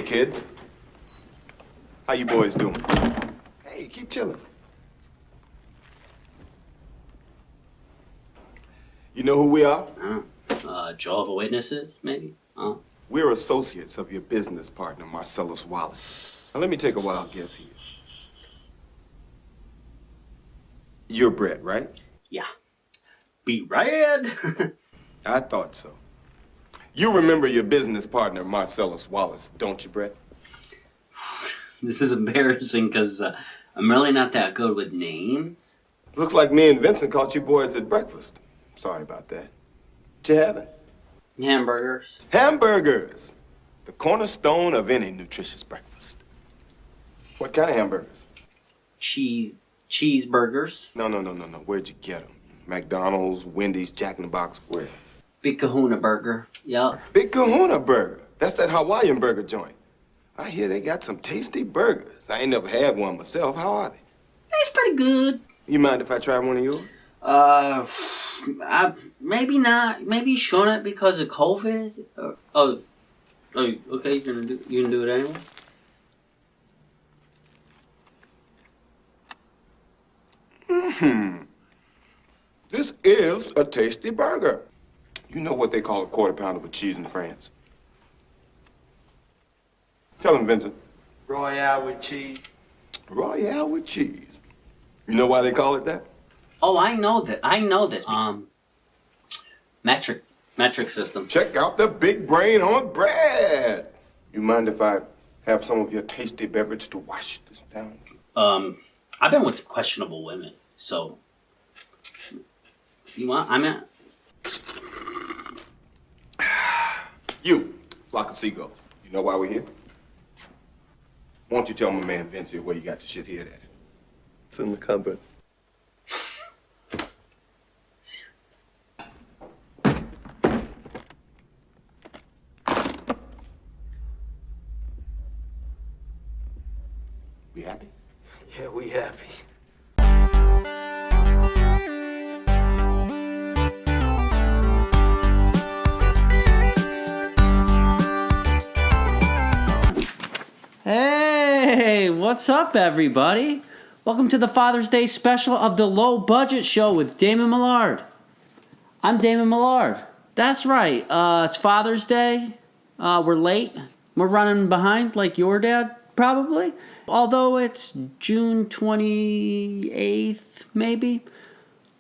kids. How you boys doing? Hey, keep chilling. You know who we are? Jehovah's Witnesses, maybe? We're associates of your business partner, Marcellus Wallace. Now, let me take a wild guess here. You're Brett, right? Yeah. Be red. I thought so. You remember your business partner, Marcellus Wallace, don't you, Brett? This is embarrassing because I'm really not that good with names. Looks like me and Vincent caught you boys at breakfast. Sorry about that. What you having? Hamburgers. Hamburgers! The cornerstone of any nutritious breakfast. What kind of hamburgers? Cheeseburgers. No. Where'd you get them? McDonald's, Wendy's, Jack in the Box, where? Big Kahuna Burger. Yup. Big Kahuna Burger. That's that Hawaiian burger joint. I hear they got some tasty burgers. I ain't never had one myself. How are they? It's pretty good. You mind if I try one of yours? Maybe not. Maybe shouldn't because of COVID. Okay, you can do it anyway. This is a tasty burger. You know what they call a quarter pounder with cheese in France? Tell him, Vincent. Royale with cheese. Royale with cheese. You know why they call it that? Oh, I know that. I know this. Metric system. Check out the big brain on bread. You mind if I have some of your tasty beverage to wash this down? I've been with questionable women, so if you want, I'm at. You, flock of seagulls. You know why we're here? Why don't you tell my man Vince here where you got your shit hid at? It's in the cupboard. We happy? Yeah, we happy. Hey, what's up, everybody? Welcome to the Father's Day special of the Low Budget Show with Damon Millard. I'm Damon Millard. That's right. It's Father's Day. We're late. We're running behind like your dad, probably. Although it's June 28th, maybe.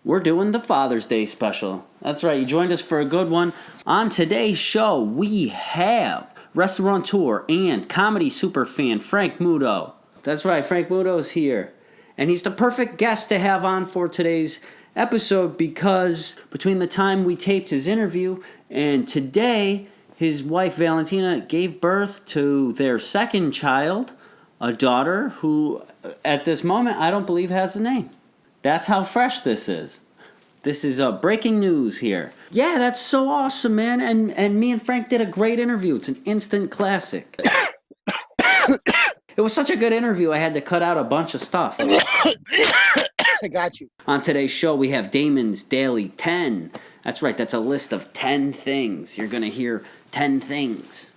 We're doing the Father's Day special. That's right. You joined us for a good one. On today's show, we have restaurateur and comedy superfan Frank Muto. That's right, Frank Muto's here. And he's the perfect guest to have on for today's episode because between the time we taped his interview and today, his wife Valentina gave birth to their second child, a daughter who at this moment I don't believe has a name. That's how fresh this is. This is breaking news here. Yeah, that's so awesome, man. And me and Frank did a great interview. It's an instant classic. It was such a good interview, I had to cut out a bunch of stuff. I got you. On today's show, we have Damon's Daily 10. That's right, that's a list of 10 things. You're going to hear 10 things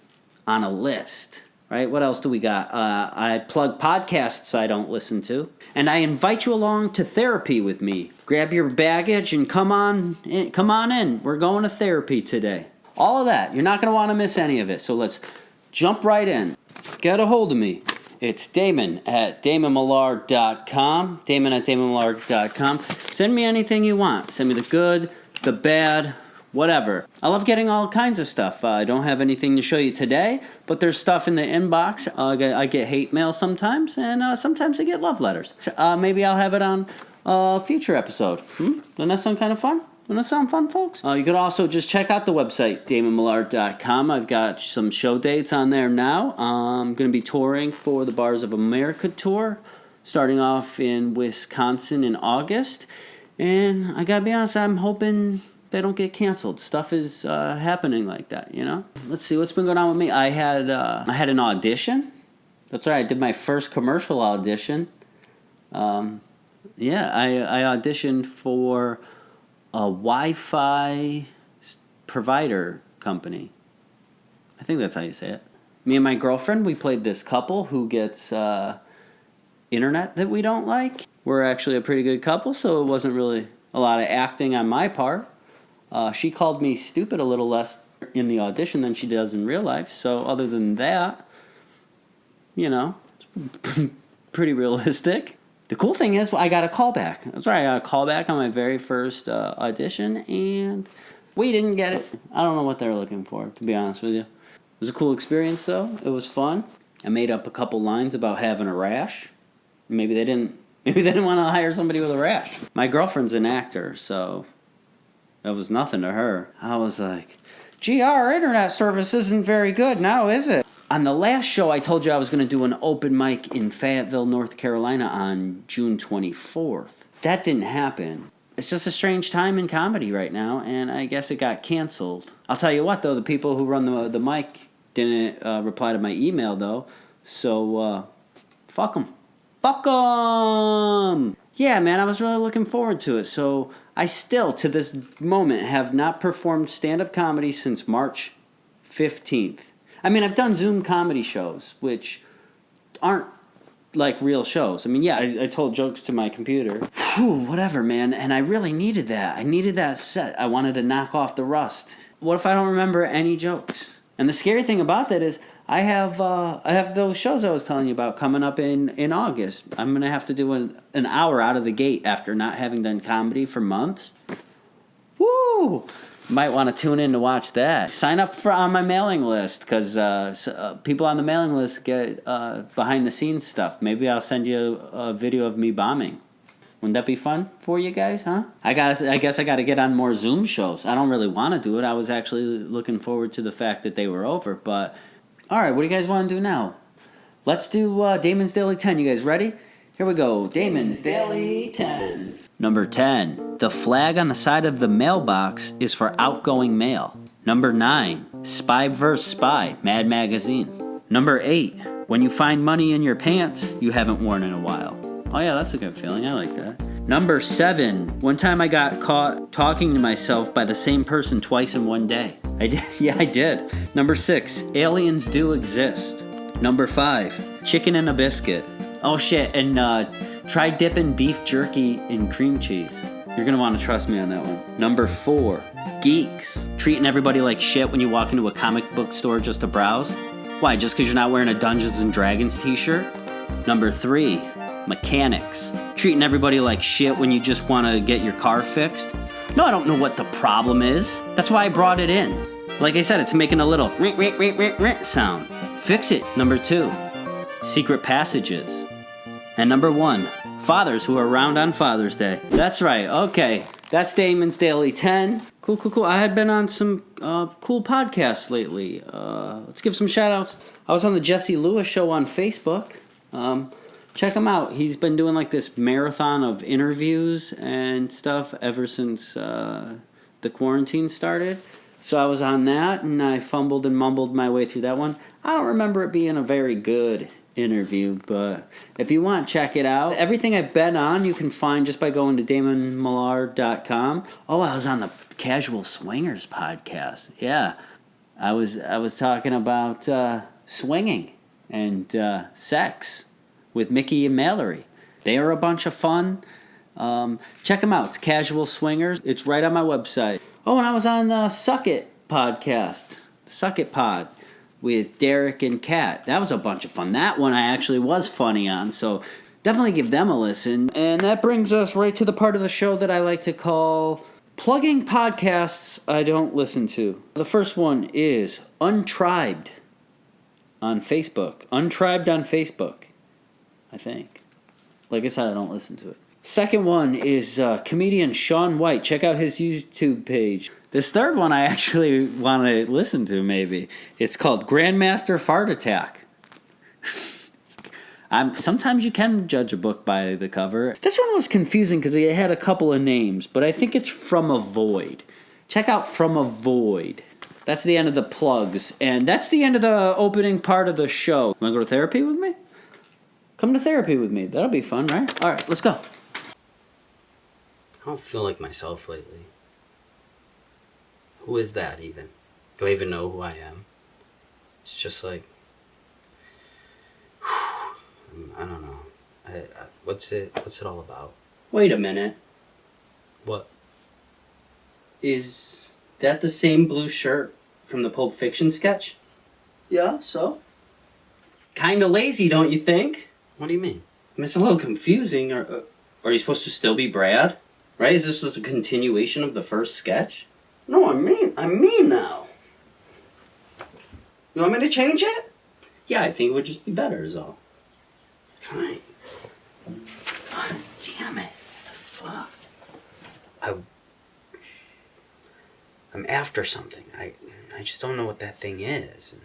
on a list. Right? What else do we got? I plug podcasts I don't listen to. And I invite you along to therapy with me. Grab your baggage and come on in. We're going to therapy today. All of that. You're not going to want to miss any of it. So let's jump right in. Get a hold of me. It's Damon at DamonMillard.com. Damon at DamonMillard.com. Send me anything you want. Send me the good, the bad, whatever. I love getting all kinds of stuff. I don't have anything to show you today, but there's stuff in the inbox. I get hate mail sometimes, and sometimes I get love letters. Maybe I'll have it on a future episode. Doesn't that sound kind of fun? Doesn't that sound fun, folks? You could also just check out the website, DamonMillard.com. I've got some show dates on there now. I'm going to be touring for the Bars of America tour, starting off in Wisconsin in August. And I got to be honest, I'm hoping they don't get canceled. Stuff is happening like that, you know? Let's see, what's been going on with me? I had an audition. That's right, I did my first commercial audition. I auditioned for a Wi-Fi provider company. I think that's how you say it. Me and my girlfriend, we played this couple who gets internet that we don't like. We're actually a pretty good couple, so it wasn't really a lot of acting on my part. She called me stupid a little less in the audition than she does in real life. So other than that, you know, it's pretty realistic. The cool thing is I got a call back. That's right, I got a call back on my very first audition, and we didn't get it. I don't know what they were looking for, to be honest with you. It was a cool experience, though. It was fun. I made up a couple lines about having a rash. Maybe they didn't want to hire somebody with a rash. My girlfriend's an actor, so that was nothing to her. I was like, gee, our internet service isn't very good now, is it? On the last show, I told you I was going to do an open mic in Fayetteville, North Carolina on June 24th. That didn't happen. It's just a strange time in comedy right now, and I guess it got canceled. I'll tell you what, though, the people who run the mic didn't reply to my email, though, so fuck them. Fuck them! Yeah, man, I was really looking forward to it, so I still, to this moment, have not performed stand-up comedy since March 15th. I mean, I've done Zoom comedy shows, which aren't like real shows. I mean, yeah, I told jokes to my computer. Whew, whatever, man. And I really needed that. I needed that set. I wanted to knock off the rust. What if I don't remember any jokes? And the scary thing about that is I have those shows I was telling you about coming up in August. I'm going to have to do an hour out of the gate after not having done comedy for months. Woo! Might want to tune in to watch that. Sign up on my mailing list, because people on the mailing list get behind-the-scenes stuff. Maybe I'll send you a video of me bombing. Wouldn't that be fun for you guys, huh? I guess I got to get on more Zoom shows. I don't really want to do it. I was actually looking forward to the fact that they were over. But, all right, what do you guys want to do now? Let's do Damon's Daily 10. You guys ready? Here we go. Damon's Daily 10. Number 10. The flag on the side of the mailbox is for outgoing mail. Number 9. Spy vs. Spy, Mad Magazine. Number 8. When you find money in your pants you haven't worn in a while. Oh yeah, that's a good feeling. I like that. Number 7. One time I got caught talking to myself by the same person twice in one day. I did. Yeah, I did. Number 6. Aliens do exist. Number 5. Chicken and a biscuit. Oh shit, and try dipping beef jerky in cream cheese. You're gonna want to trust me on that one. Number 4. Geeks. Treating everybody like shit when you walk into a comic book store just to browse. Why, just because you're not wearing a Dungeons & Dragons t-shirt? Number 3. Mechanics. Treating everybody like shit when you just want to get your car fixed. No, I don't know what the problem is. That's why I brought it in. Like I said, it's making a little sound. Fix it. Number 2. Secret passages. And number 1. Fathers who are around on Father's Day. That's right. Okay. That's Damon's Daily 10. Cool. I had been on some cool podcasts lately. Let's give some shout-outs. I was on the Jesse Lewis Show on Facebook. Check him out. He's been doing like this marathon of interviews and stuff ever since the quarantine started. So I was on that, and I fumbled and mumbled my way through that one. I don't remember it being a very good interview, but if you want, check it out. Everything I've been on you can find just by going to damonmillard.com. Oh, I was on the Casual Swingers podcast. Yeah, I was talking about swinging and sex with Mickey and Mallory. They are a bunch of fun. Check them out. It's Casual Swingers. It's right on my website. Oh, and I was on the Suck It podcast. Suck It Pod with Derek and Kat. That was a bunch of fun. That one I actually was funny on, so definitely give them a listen. And that brings us right to the part of the show that I like to call plugging podcasts I don't listen to. The first one is Untribed on Facebook. Untribed on Facebook, I think. Like I said, I don't listen to it. Second one is comedian Sean White. Check out his YouTube page. This third one I actually want to listen to, maybe. It's called Grandmaster Fart Attack. Sometimes you can judge a book by the cover. This one was confusing because it had a couple of names, but I think it's From a Void. Check out From a Void. That's the end of the plugs, and that's the end of the opening part of the show. Want to go to therapy with me? Come to therapy with me. That'll be fun, right? All right, let's go. I don't feel like myself lately. Who is that even? Do I even know who I am? It's just like What's it all about? Wait a minute. What? Is that the same blue shirt from the Pulp Fiction sketch? Yeah, so? Kinda lazy, don't you think? What do you mean? I mean, it's a little confusing. Are you supposed to still be Brad? Right? Is this just a continuation of the first sketch? No, I mean now. You want me to change it? Yeah, I think it would just be better is all. Fine. God damn it. Fuck. I'm after something. I just don't know what that thing is.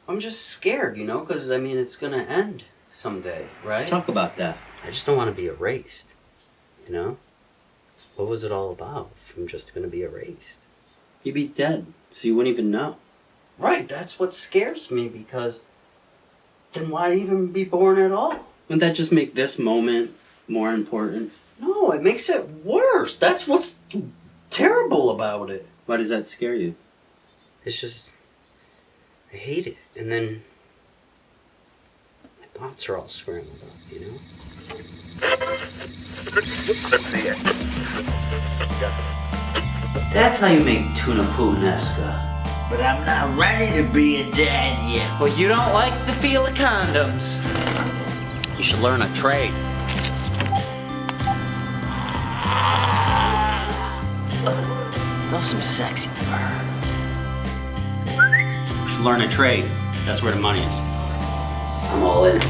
I'm just scared, you know, because, I mean, it's going to end someday, right? Talk about that. I just don't want to be erased. You know? What was it all about if I'm just going to be erased? You'd be dead, so you wouldn't even know. Right, that's what scares me, because then why even be born at all? Wouldn't that just make this moment more important? No, it makes it worse. That's what's terrible about it. Why does that scare you? It's just, I hate it. And then my thoughts are all scrambled up, you know? That's how you make tuna puttanesca. But I'm not ready to be a dad yet. Well, you don't like the feel of condoms. You should learn a trade. Those some sexy birds. You should learn a trade. That's where the money is. I'm all in.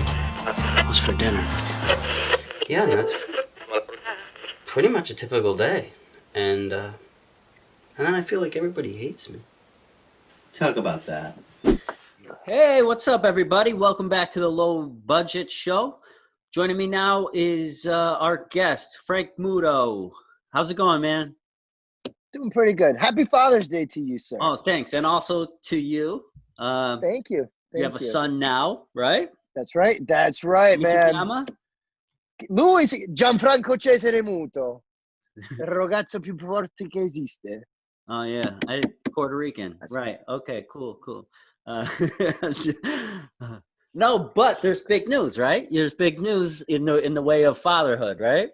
What's for dinner? Yeah, that's pretty much a typical day. And then I feel like everybody hates me. Talk about that. Hey, what's up, everybody? Welcome back to the Low Budget Show. Joining me now is our guest, Frank Muto. How's it going, man? Doing pretty good. Happy Father's Day to you, sir. Oh, thanks. And also to you. Thank you. You have a son now, right? That's right. That's right, man. Chiama? Lui Gianfranco Cesare Muto. Il ragazzo più forte che esiste. Oh, yeah. Puerto Rican. That's right. Okay, cool. No, but there's big news, right? There's big news in the way of fatherhood, right?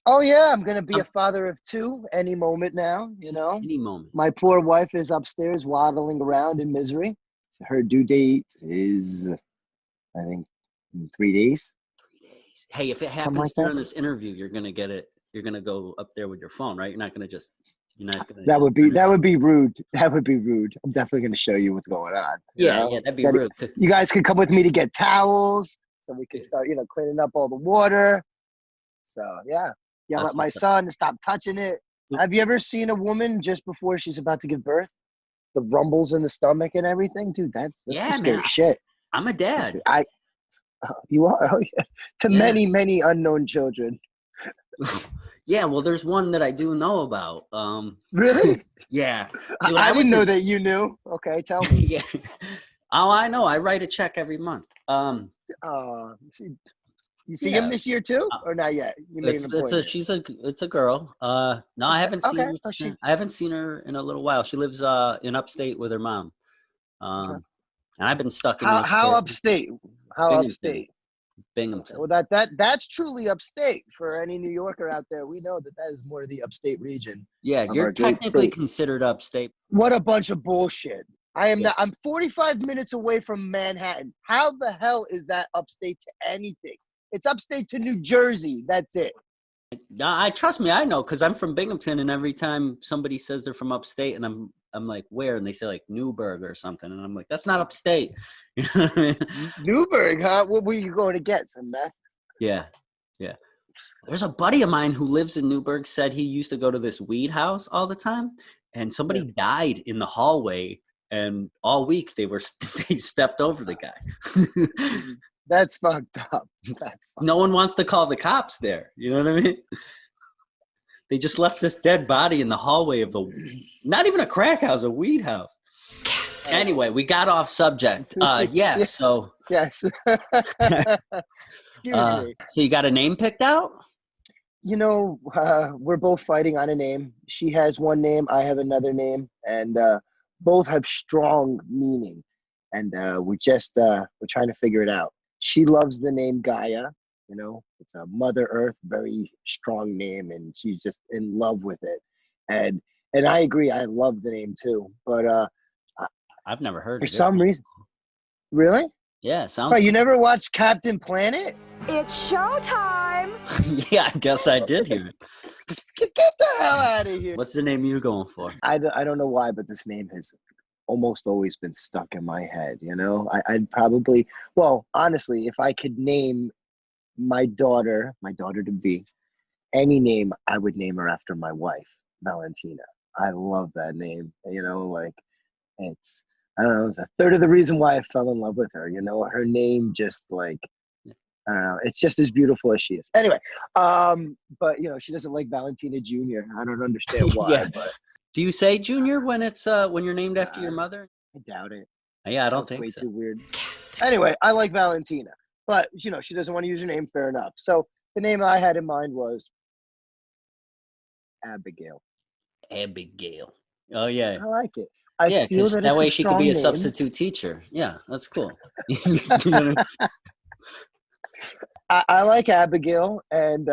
Oh, yeah. I'm going to be a father of two any moment now, you know. Any moment. My poor wife is upstairs waddling around in misery. Her due date is, I think, in 3 days. 3 days. Hey, if it happens like that. during this interview, you're gonna get it. You're gonna go up there with your phone, right? You're not gonna. That would be rude. That would be rude. I'm definitely going to show you what's going on. Yeah, that'd be rude. You guys can come with me to get towels so we can start, cleaning up all the water. So, yeah. Yell at my son to stop touching it. Have you ever seen a woman just before she's about to give birth? The rumbles in the stomach and everything? Dude, that's some scary shit. I'm a dad. You are? Oh, yeah. To many, many unknown children. Yeah, well, there's one that I do know about. Really? Yeah. Dude, I didn't know that you knew. Okay, tell me. Yeah. Oh, I know. I write a check every month. You see him this year too, or not yet? You made an appointment. It's a girl. No, I haven't seen her. Okay. I haven't seen her in a little while. She lives in upstate with her mom. And I've been stuck in how upstate? How Binghamton. upstate? Binghamton. Well, that's truly upstate for any New Yorker out there. We know that is more the upstate region. Yeah, you're technically considered upstate. What a bunch of bullshit. I am not. I'm 45 minutes away from Manhattan. How the hell is that upstate to anything? It's upstate to New Jersey. That's it. No, trust me, I know, because I'm from Binghamton, and every time somebody says they're from upstate, and I'm like, where? And they say like Newburgh or something, and I'm like, that's not upstate. You know what I mean? Newburgh, huh? What were you going to get? Some meth? Yeah. There's a buddy of mine who lives in Newburgh, said he used to go to this weed house all the time, and somebody died in the hallway, and all week they stepped over the guy. That's fucked up. No one wants to call the cops there. You know what I mean? They just left this dead body in the hallway of not even a crack house, a weed house. Anyway, we got off subject. Yes. So. Yes. Excuse me. So you got a name picked out? We're both fighting on a name. She has one name. I have another name. And both have strong meaning. And we're trying to figure it out. She loves the name Gaia. You know, it's a Mother Earth, very strong name, and she's just in love with it. And I agree, I love the name too. But I've never heard for of it. some reason, really? Yeah, sounds. Right, you never watched Captain Planet? It's showtime! Yeah, I guess I did hear it. Get the hell out of here! What's the name you going for? I don't know why, but this name has almost always been stuck in my head. You know, I'd probably, well, honestly, if I could name my daughter to be any name, I would name her after my wife, Valentina. I love that name. You know, like it's, I don't know, it's a third of the reason why I fell in love with her. You know, her name just like, I don't know, it's just as beautiful as she is. Anyway, but you know, she doesn't like Valentina Jr. I don't understand why. Yeah. But Do you say Junior when it's when you're named after your mother? I doubt it. Yeah, I don't Sounds think way so. too weird. Anyway, I like Valentina, but you know, she doesn't want to use her name. Fair enough. So the name I had in mind was Abigail. Abigail. Oh yeah. I like it. I Yeah, feel because that that it's way a she could strong be a name. substitute teacher. Yeah, that's cool. You know? I like Abigail, and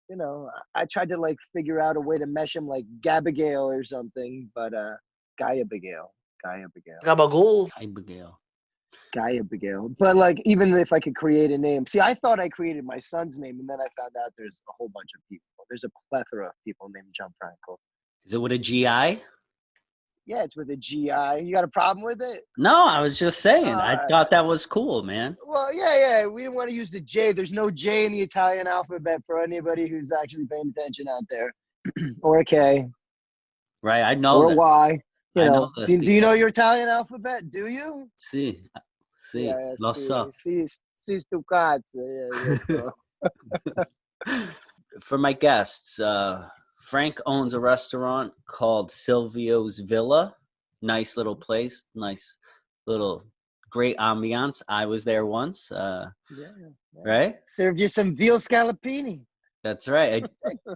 you know, I tried to like figure out a way to mesh him like Gabigail or something, but Guy Abigail. Gabagool. Abigail. Guy Abigail. But like, even if I could create a name, see, I thought I created my son's name, and then I found out there's a whole bunch of people. There's a plethora of people named Gianfranco. Is it with a GI? Yeah, it's with a GI. You got a problem with it? No, I was just saying. I Alright. thought that was cool, man. Well, yeah. We didn't want to use the J. There's no J in the Italian alphabet for anybody who's actually paying attention out there, or a K, Right, I know or a that. Y. You I know. know those Do you people. know your Italian alphabet? Do you? See, Yeah, lo so. si stu cazzo. Yeah, so. For my guests, Frank owns a restaurant called Silvio's Villa. Nice little place, nice little, great ambiance. I was there once, Yeah. right? Served you some veal scallopini. That's right.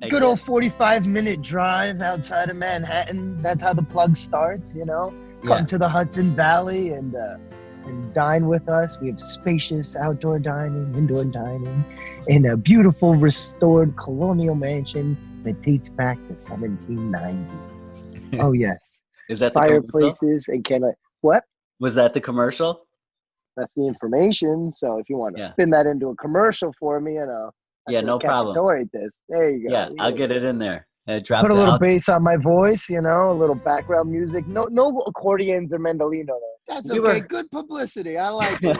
Good old 45-minute drive outside of Manhattan. That's how the plug starts, you know. Come to the Hudson Valley and dine with us. We have spacious outdoor dining, indoor dining, in a beautiful restored colonial mansion that dates back to 1790. Oh yes. Is that the fireplaces and what? Was that the commercial? That's the information. So if you want to Yeah. spin that into a commercial for me, you know. Yeah, no problem. This. There you go. Yeah, I'll get it in there. Put a little bass on my voice, you know, a little background music. No accordions or mandolino though. That's okay. Good publicity. I like it.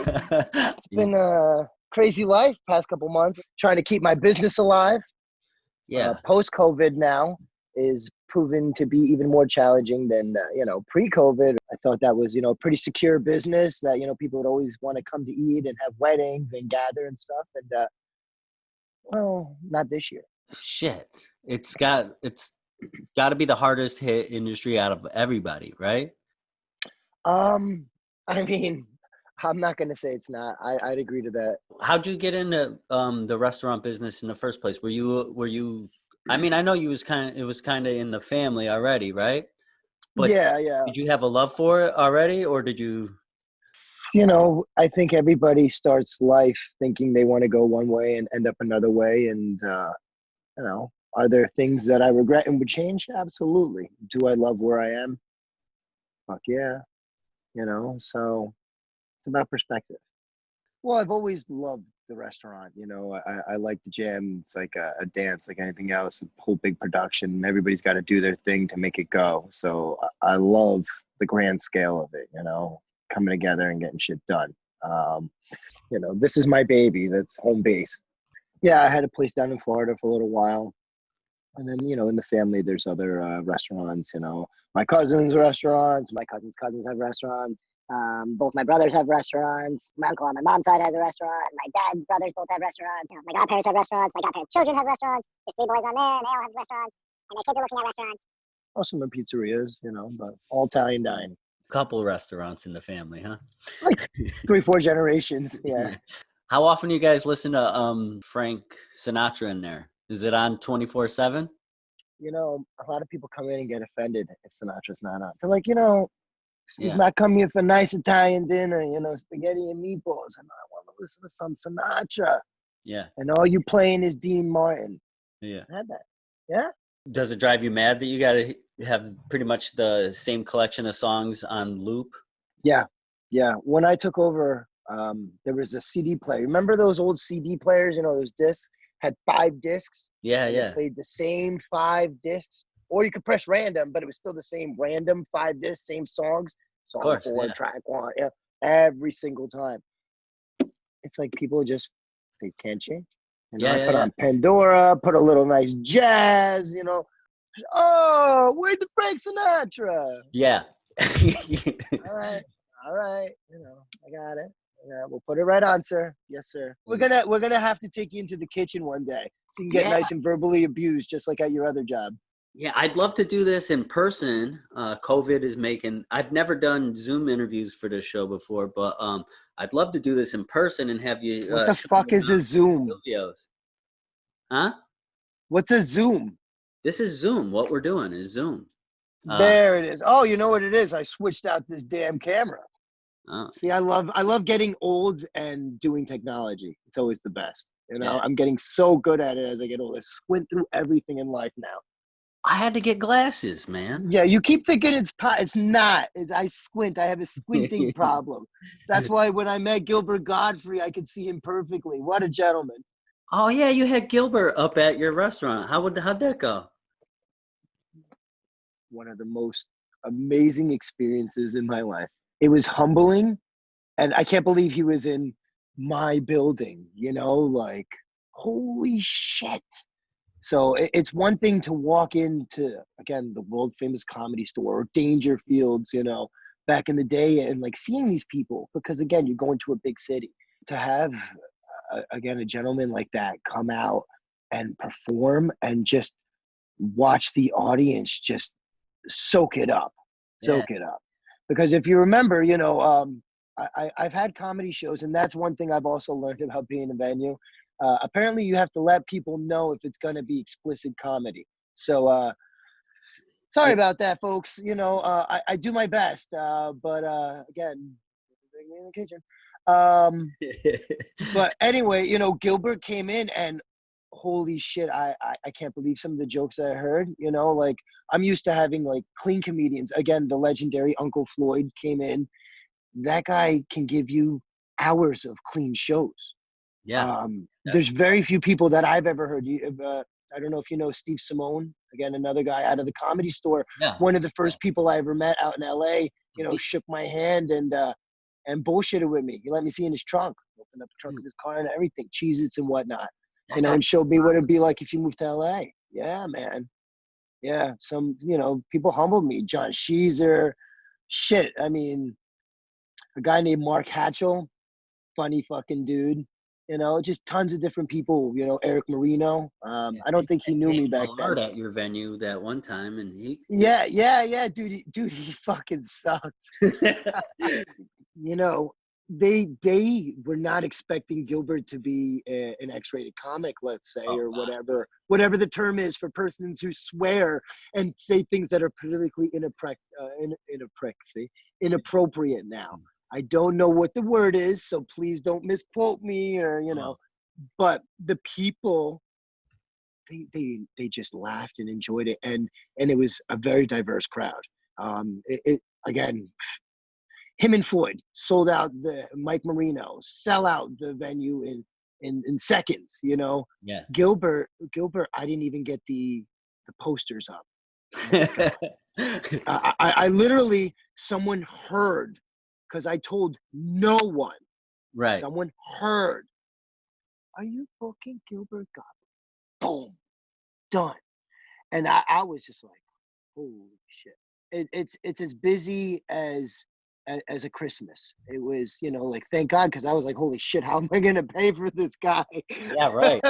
It's been a crazy life past couple months. Trying to keep my business alive. Yeah. Post-COVID now is proven to be even more challenging than pre-COVID. I thought that was a pretty secure business that people would always want to come to eat and have weddings and gather and stuff. And well, not this year. Shit. It's got to be the hardest hit industry out of everybody, right? I mean, I'm not gonna say it's not. I'd agree to that. How'd you get into the restaurant business in the first place? Were you? I mean, I know it was kind of in the family already, right? But yeah. Did you have a love for it already, or did you? I think everybody starts life thinking they want to go one way and end up another way. And, are there things that I regret and would change? Absolutely. Do I love where I am? Fuck yeah. So it's about perspective. Well, I've always loved the restaurant. I like the jam. It's like a dance, like anything else, a whole big production. Everybody's got to do their thing to make it go. So I love the grand scale of it, coming together and getting shit done. This is my baby. That's home base. Yeah, I had a place down in Florida for a little while. And then, in the family, there's other restaurants, my cousins' restaurants, my cousins' cousins have restaurants. Both my brothers have restaurants. My uncle on my mom's side has a restaurant. My dad's brothers both have restaurants. My godparents have restaurants. My godparents' children have restaurants. There's 3 boys on there, and they all have restaurants. And their kids are looking at restaurants. Also, some pizzerias, but all Italian dining. Couple restaurants in the family, huh? Like 3-4 generations, yeah. How often do you guys listen to Frank Sinatra in there? Is it on 24/7? A lot of people come in and get offended if Sinatra's not on. They're like, he's not coming here for a nice Italian dinner, spaghetti and meatballs. And I want to listen to some Sinatra. Yeah. And all you playing is Dean Martin. Yeah. I had that. Yeah. Does it drive you mad that you got to have pretty much the same collection of songs on loop? Yeah. Yeah. When I took over, there was a CD player. Remember those old CD players? You know, those discs had 5 discs. Yeah, and yeah. It played the same 5 discs, or you could press random, but it was still the same random 5 discs, same songs. Song course, 4, yeah. track 1, yeah, every single time. It's like people just they can't change. You know, I put on Pandora, put a little nice jazz. You know, oh, where'd the Frank Sinatra? Yeah. All right. You know, I got it. Yeah, we'll put it right on, sir. Yes, sir. We're gonna have to take you into the kitchen one day so you can get nice and verbally abused, just like at your other job. Yeah, I'd love to do this in person. COVID is making. I've never done Zoom interviews for this show before, but I'd love to do this in person and have you. What the fuck is a Zoom? Videos. Huh? What's a Zoom? This is Zoom. What we're doing is Zoom. There it is. Oh, you know what it is? I switched out this damn camera. Oh. See, I love getting old and doing technology. It's always the best. You know, I'm getting so good at it as I get older. I squint through everything in life now. I had to get glasses, man. Yeah, you keep thinking it's not. I squint. I have a squinting problem. That's why when I met Gilbert Godfrey, I could see him perfectly. What a gentleman. Oh yeah, you had Gilbert up at your restaurant. How'd that go? One of the most amazing experiences in my life. It was humbling, and I can't believe he was in my building, you know, like, holy shit. So it's one thing to walk into, again, the world famous Comedy Store or Dangerfields, you know, back in the day, and like seeing these people, because again, you're going to a big city. To have, again, a gentleman like that come out and perform and just watch the audience just soak it up. Because if you remember, you know, I've had comedy shows, and that's one thing I've also learned about being a venue. Apparently, you have to let people know if it's going to be explicit comedy. So, sorry about that, folks. You know, I do my best, but again, bring me in the kitchen. But anyway, you know, Gilbert came in, and holy shit, I can't believe some of the jokes I heard. You know, like, I'm used to having like clean comedians. Again, the legendary Uncle Floyd came in. That guy can give you hours of clean shows. Yeah. There's very few people that I've ever heard. I don't know if you know Steve Simone, again, another guy out of the Comedy Store. Yeah. One of the first people I ever met out in LA, you know, shook my hand and bullshitted with me. He let me see in his trunk, opened up the trunk of his car and everything, Cheez-Its and whatnot, you know, and showed me what it'd be like if you moved to LA. Yeah, man. Yeah, some, you know, people humbled me. John Sheezer, shit. I mean, a guy named Mark Hatchell, funny fucking dude. You know, just tons of different people. You know, Eric Marino. I don't think he knew me back then. At your venue that one time, and he. Yeah, dude, he fucking sucked. You know, they were not expecting Gilbert to be an X-rated comic, let's say, or whatever the term is for persons who swear and say things that are politically inappropriate now. I don't know what the word is, so please don't misquote me, or, you know, but the people, they just laughed and enjoyed it. And it was a very diverse crowd. Again, him and Floyd sold out the Mike Marino, sell out the venue in seconds, you know. Yeah. Gilbert, I didn't even get the posters up. I literally, someone heard, because I told no one. Right. Someone heard. Are you booking Gilbert Gottlieb? Boom. Done. And I was just like, holy shit. It's as busy as a Christmas. It was, you know, like, thank God, because I was like, holy shit, how am I going to pay for this guy? Yeah, right.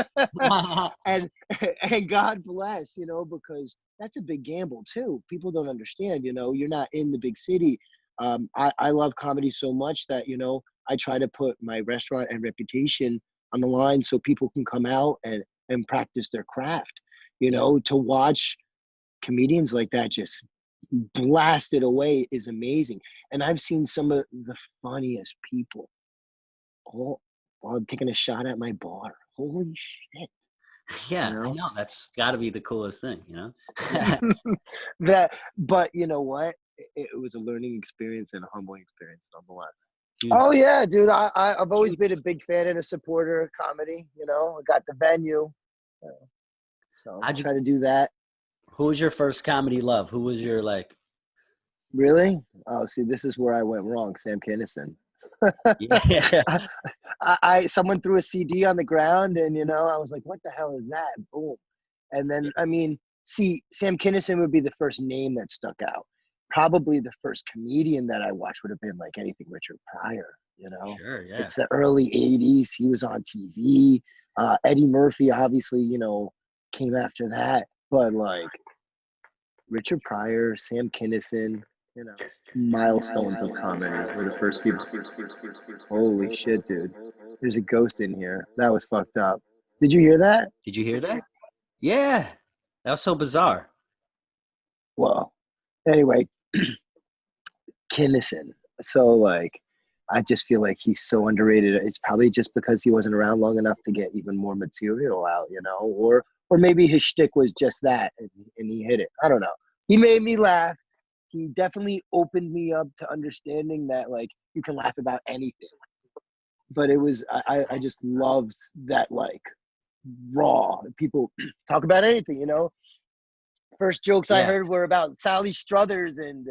and God bless, you know, because that's a big gamble too. People don't understand, you know, you're not in the big city. I love comedy so much that, you know, I try to put my restaurant and reputation on the line so people can come out and practice their craft. You know, to watch comedians like that just blast it away is amazing. And I've seen some of the funniest people all taking a shot at my bar. holy shit. Yeah, You know? I know. That's got to be the coolest thing, you know? But you know what? It was a learning experience and a humbling experience, number one. Huge. Oh yeah, dude. I've always been a big fan and a supporter of comedy. You know, I got the venue, so I try to do that. Who was your first comedy love? Who was your like? Really? Oh, see, this is where I went wrong. Sam Kinison. Yeah. Someone threw a CD on the ground, and I was like, "What the hell is that?" Boom, and then see, Sam Kinison would be the first name that stuck out. Probably the first comedian that I watched would have been like anything Richard Pryor. Sure, yeah. It's the early '80s. He was on TV. Eddie Murphy, obviously, came after that, but like Richard Pryor, Sam Kinison. Milestones of comedy were the first people. Holy shit, dude. There's a ghost in here. That was fucked up. Did you hear that? Did you hear that? Yeah. That was so bizarre. Well, anyway, Kinnison. So, like, I just feel like he's so underrated. It's probably just because he wasn't around long enough to get even more material out, or maybe his shtick was just that and he hit it. I don't know. He made me laugh. He definitely opened me up to understanding that, like, you can laugh about anything. But it was, I just loved that, like, raw. People talk about anything, First jokes I heard were about Sally Struthers and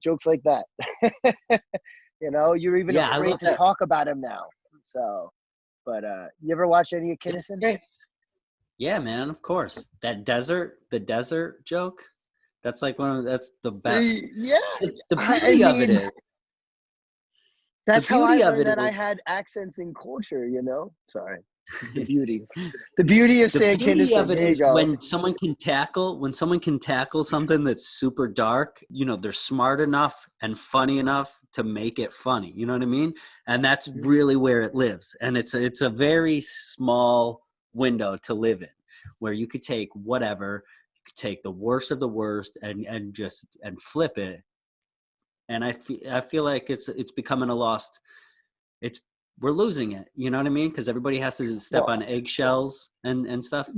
jokes like that. You're even afraid to talk about him now. So, but you ever watch any of Kinison? Yeah, man, of course. The desert joke. That's like that's the best. Yeah. The beauty of it is. That's how I learned that I had accents in culture, Sorry. The beauty. The beauty of saying Kinison. There you go. When someone can tackle something that's super dark, they're smart enough and funny enough to make it funny. You know what I mean? And that's really where it lives. And it's a very small window to live in, where you could take whatever. Take the worst of the worst and flip it, and I feel like it's becoming a lost. We're losing it. You know what I mean? Because everybody has to step on eggshells and stuff.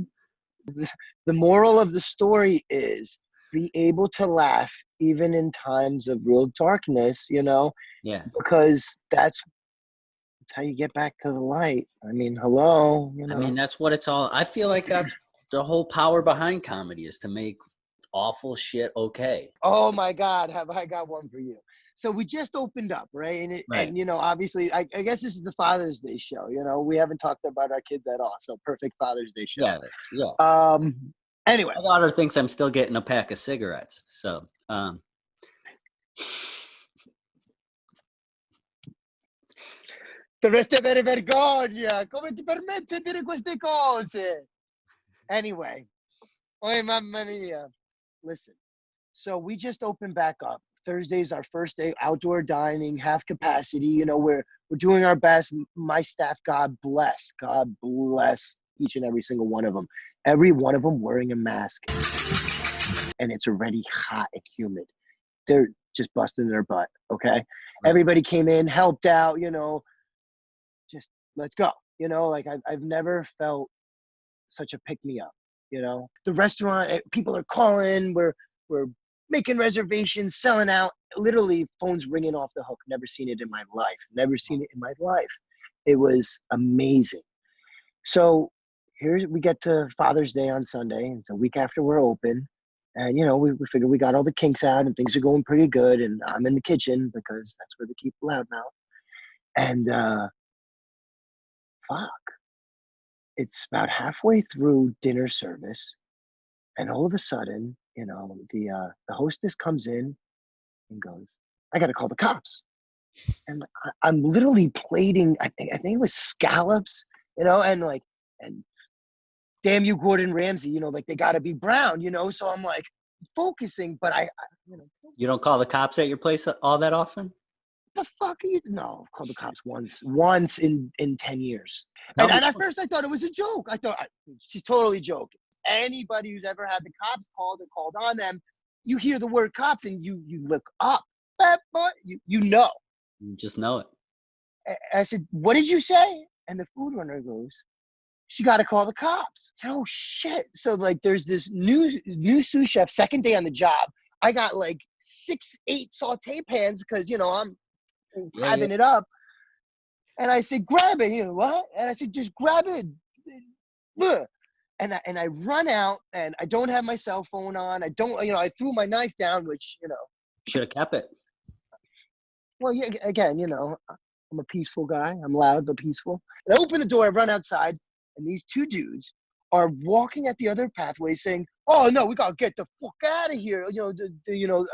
The moral of the story is be able to laugh even in times of real darkness. Yeah. Because that's how you get back to the light. Hello. That's what it's all. I feel like that's the whole power behind comedy is to make awful shit okay. Oh my God, have I got one for you. So we just opened up, right? And obviously, I guess this is the Father's Day show. We haven't talked about our kids at all. So perfect Father's Day show. Yeah. Anyway. My daughter thinks I'm still getting a pack of cigarettes. So, Dovresti avere vergogna. Come ti permette di dire queste cose? Anyway. Oy, mamma mia. Listen. So we just opened back up. Thursday's our first day outdoor dining, half capacity. We're doing our best. My staff, God bless each and every single one of them. Every one of them wearing a mask. And it's already hot and humid. They're just busting their butt, okay? Right. Everybody came in, helped out, just let's go. Like I've never felt such a pick-me-up, The restaurant, people are calling, we're making reservations, selling out, literally phones ringing off the hook. Never seen it in my life. It was amazing. So here we get to Father's Day on Sunday. It's a week after we're open. And, we figure we got all the kinks out and things are going pretty good. And I'm in the kitchen because that's where they keep loud now. And it's about halfway through dinner service. And all of a sudden, the hostess comes in and goes, I got to call the cops. And I'm literally plating, I think it was scallops, and damn you, Gordon Ramsay, like they got to be brown, so I'm like focusing, but You don't call the cops at your place all that often? The fuck are you? No, I've called the cops once in 10 years. And at first I thought it was a joke. I thought she's totally joking. Anybody who's ever had the cops called or called on them, you hear the word cops and you look up. But you know. You just know it. I said, what did you say? And the food runner goes, she got to call the cops. I said, oh shit. So like there's this new sous chef, second day on the job. I got like 6-8 saute pans because, you know, I'm grabbing it up. And I said, grab it. You know, what? And I said, just grab it. And I run out and I don't have my cell phone on. I don't, you know, I threw my knife down, which, you know. Should have kept it. Well, yeah, again, you know, I'm a peaceful guy. I'm loud but peaceful. And I open the door, I run outside, and these two dudes are walking at the other pathway saying, oh, no, we got to get the fuck out of here. You know,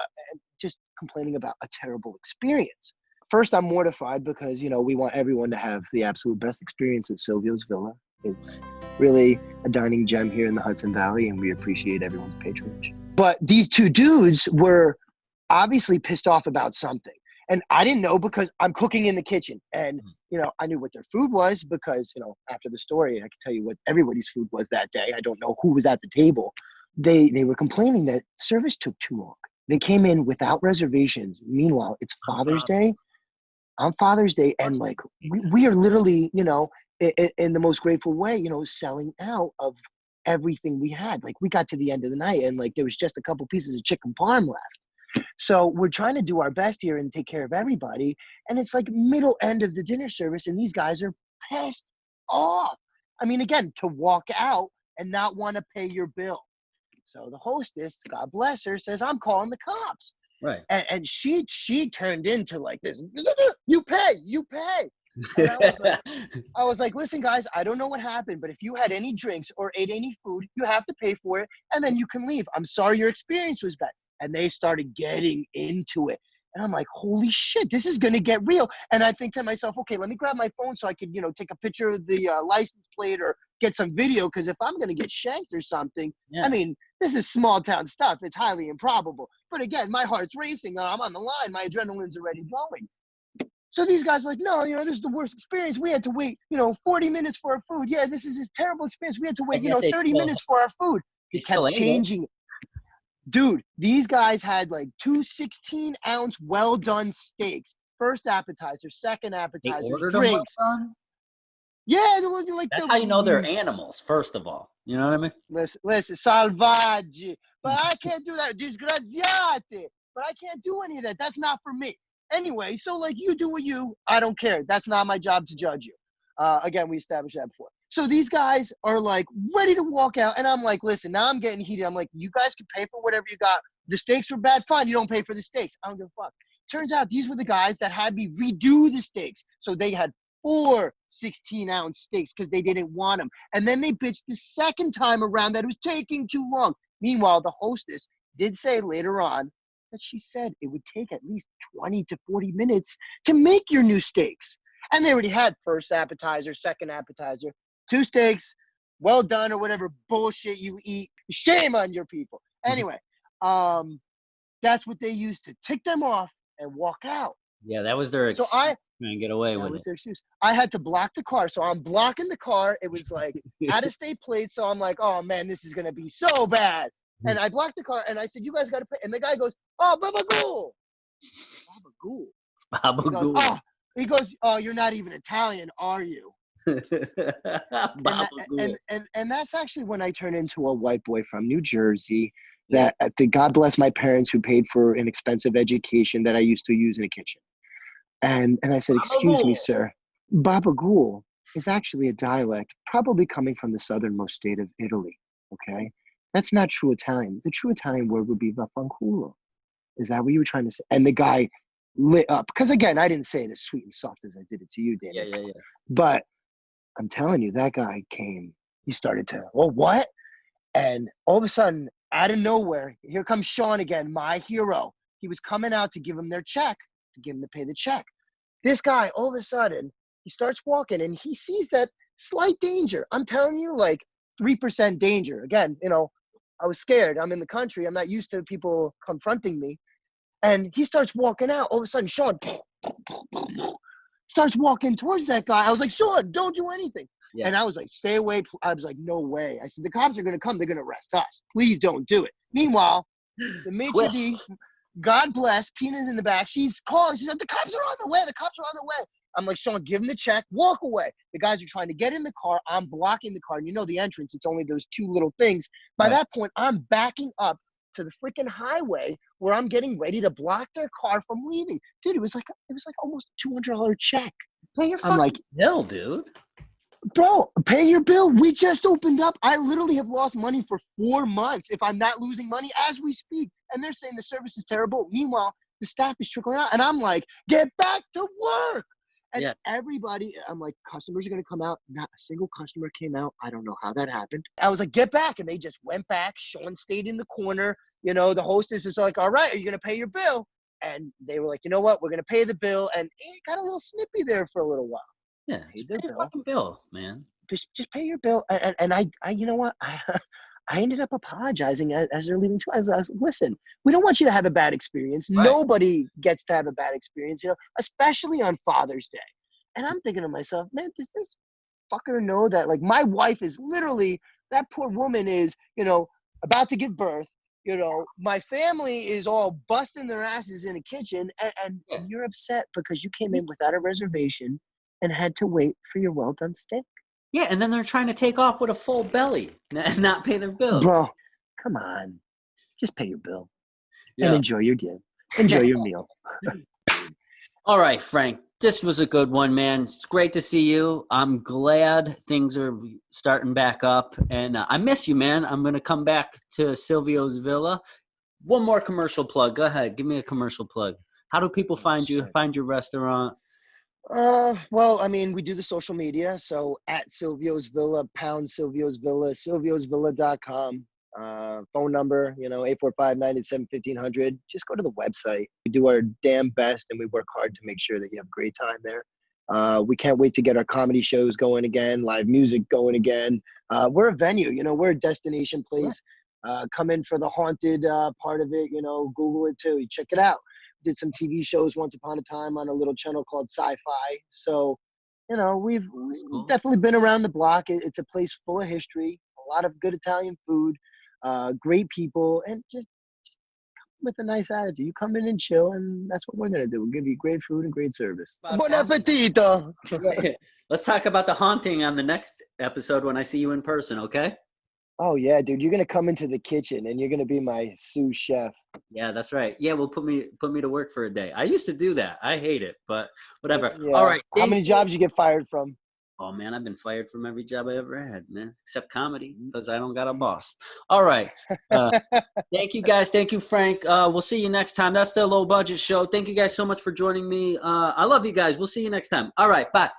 just complaining about a terrible experience. First, I'm mortified because, you know, we want everyone to have the absolute best experience at Silvio's Villa. It's really a dining gem here in the Hudson Valley, and we appreciate everyone's patronage. But these two dudes were obviously pissed off about something. And I didn't know because I'm cooking in the kitchen. And, you know, I knew what their food was because, you know, after the story, I could tell you what everybody's food was that day. I don't know who was at the table. They were complaining that service took too long. They came in without reservations. Meanwhile, it's Father's Day. On Father's Day, and like we are literally, you know, in the most grateful way, you know, selling out of everything we had. Like we got to the end of the night and like there was just a couple pieces of chicken parm left. So we're trying to do our best here and take care of everybody. And it's like middle end of the dinner service and these guys are pissed off. I mean, again, to walk out and not want to pay your bill. So the hostess, God bless her, says, I'm calling the cops. Right. And she turned into like this, you pay. And I was like, listen, guys, I don't know what happened, but if you had any drinks or ate any food, you have to pay for it, and then you can leave. I'm sorry your experience was bad. And they started getting into it. And I'm like, holy shit, this is going to get real. And I think to myself, okay, let me grab my phone so I can, you know, take a picture of the license plate or get some video. Because if I'm going to get shanked or something, I mean, this is small town stuff. It's highly improbable. But again, my heart's racing. I'm on the line. My adrenaline's already going. So these guys are like, no, you know, this is the worst experience. We had to wait, you know, 40 minutes for our food. Yeah, this is a terrible experience. We had to wait, you know, 30 minutes for our food. It kept changing. Dude, these guys had like 2 16-ounce well-done steaks. First appetizer, second appetizer, drinks. Yeah, they were like that's how you know they're animals. First of all, you know what I mean. Listen, salvage. But I can't do that, disgraziate. But I can't do any of that. That's not for me. Anyway, so like you do what you. I don't care. That's not my job to judge you. Again, we established that before. So these guys are like ready to walk out. And I'm like, listen, now I'm getting heated. I'm like, you guys can pay for whatever you got. The steaks were bad. Fine. You don't pay for the steaks. I don't give a fuck. Turns out these were the guys that had me redo the steaks. So they had 4 16-ounce steaks because they didn't want them. And then they bitched the second time around that it was taking too long. Meanwhile, the hostess did say later on that she said it would take at least 20 to 40 minutes to make your new steaks. And they already had first appetizer, second appetizer, 2 steaks, well done or whatever bullshit you eat. Shame on your people. Anyway, that's what they used to tick them off and walk out. Yeah, that was their excuse. And get away with it. That was their excuse. I had to block the car. So I'm blocking the car. It was like out-of-state plates. So I'm like, oh, man, this is going to be so bad. And I blocked the car. And I said, you guys got to pay. And the guy goes, oh, Babagool. Babagool. Oh, he goes, oh, you're not even Italian, are you? and that's actually when I turned into a white boy from New Jersey that I think God bless my parents who paid for an expensive education that I used to use in a kitchen. And I said, excuse me, sir, Babagool is actually a dialect probably coming from the southernmost state of Italy, okay? That's not true Italian. The true Italian word would be vaffanculo. Is that what you were trying to say? And the guy lit up. Because again, I didn't say it as sweet and soft as I did it to you, Damon. Yeah. But I'm telling you, that guy came. He started to, well, what? And all of a sudden, out of nowhere, here comes Sean again, my hero. He was coming out to give him their check, to get him to pay the check. This guy, all of a sudden, he starts walking and he sees that slight danger. I'm telling you, like 3% danger. Again, you know, I was scared. I'm in the country. I'm not used to people confronting me. And he starts walking out. All of a sudden, Sean starts walking towards that guy. I was like, Sean, don't do anything. Yeah. And I was like, stay away. I was like, no way. I said, the cops are going to come. They're going to arrest us. Please don't do it. Meanwhile, the maitre d', God bless, Pina's in the back. She's calling. She said, the cops are on the way. The cops are on the way. I'm like, Sean, give him the check, walk away. The guys are trying to get in the car. I'm blocking the car. And you know the entrance, it's only those two little things. By that point, I'm backing up to the freaking highway where I'm getting ready to block their car from leaving. Dude, it was like almost a $200 check. Pay your I'm fucking like, bill, dude. bro, pay your bill. We just opened up. I literally have lost money for 4 months if I'm not losing money as we speak. And they're saying the service is terrible. Meanwhile, the staff is trickling out. And I'm like, get back to work. And everybody, I'm like, customers are going to come out. Not a single customer came out. I don't know how that happened. I was like, get back. And they just went back. Sean stayed in the corner. You know, the hostess is like, all right, are you going to pay your bill? And they were like, you know what? We're going to pay the bill. And it got a little snippy there for a little while. Yeah, Paid their pay your bill. fucking bill, man. Just pay your bill. And I you know what? I ended up apologizing as they're leaving too. I was listen, we don't want you to have a bad experience. Right. Nobody gets to have a bad experience, you know, especially on Father's Day. And I'm thinking to myself, man, does this fucker know that, like, my wife is literally, that poor woman is, you know, about to give birth. You know, my family is all busting their asses in the kitchen, and you're upset because you came in without a reservation and had to wait for your well-done steak. Yeah, and then they're trying to take off with a full belly and not pay their bills. Bro, come on. Just pay your bill and enjoy your dinner. Enjoy your meal. All right, Frank. This was a good one, man. It's great to see you. I'm glad things are starting back up. And I miss you, man. I'm going to come back to Silvio's Villa. One more commercial plug. Go ahead. Give me a commercial plug. How do people find you, find your restaurant? Well, I mean, we do the social media. So at Silvio's Villa, pound Silvio's Villa, silviosvilla.com. Phone number, you know, 845-987-1500. Just go to the website. We do our damn best and we work hard to make sure that you have a great time there. We can't wait to get our comedy shows going again, live music going again. We're a venue, you know, we're a destination place. Come in for the haunted part of it, you know, Google it too. You check it out. Did some TV shows once upon a time on a little channel called Sci-Fi. So, you know, we've definitely been around the block. It's a place full of history, a lot of good Italian food, great people, and just come with a nice attitude. You come in and chill, and that's what we're going to do. We'll give you great food and great service. Buon appetito! Let's talk about the haunting on the next episode when I see you in person, okay? Oh, yeah, dude. You're going to come into the kitchen, and you're going to be my sous chef. Yeah, that's right. Yeah, well, put me to work for a day. I used to do that. I hate it, but whatever. Yeah. All right. How many jobs you get fired from? Oh, man, I've been fired from every job I ever had, man, except comedy because I don't got a boss. All right. Thank you, guys. Thank you, Frank. We'll see you next time. That's the Low Budget Show. Thank you guys so much for joining me. I love you guys. We'll see you next time. All right. Bye.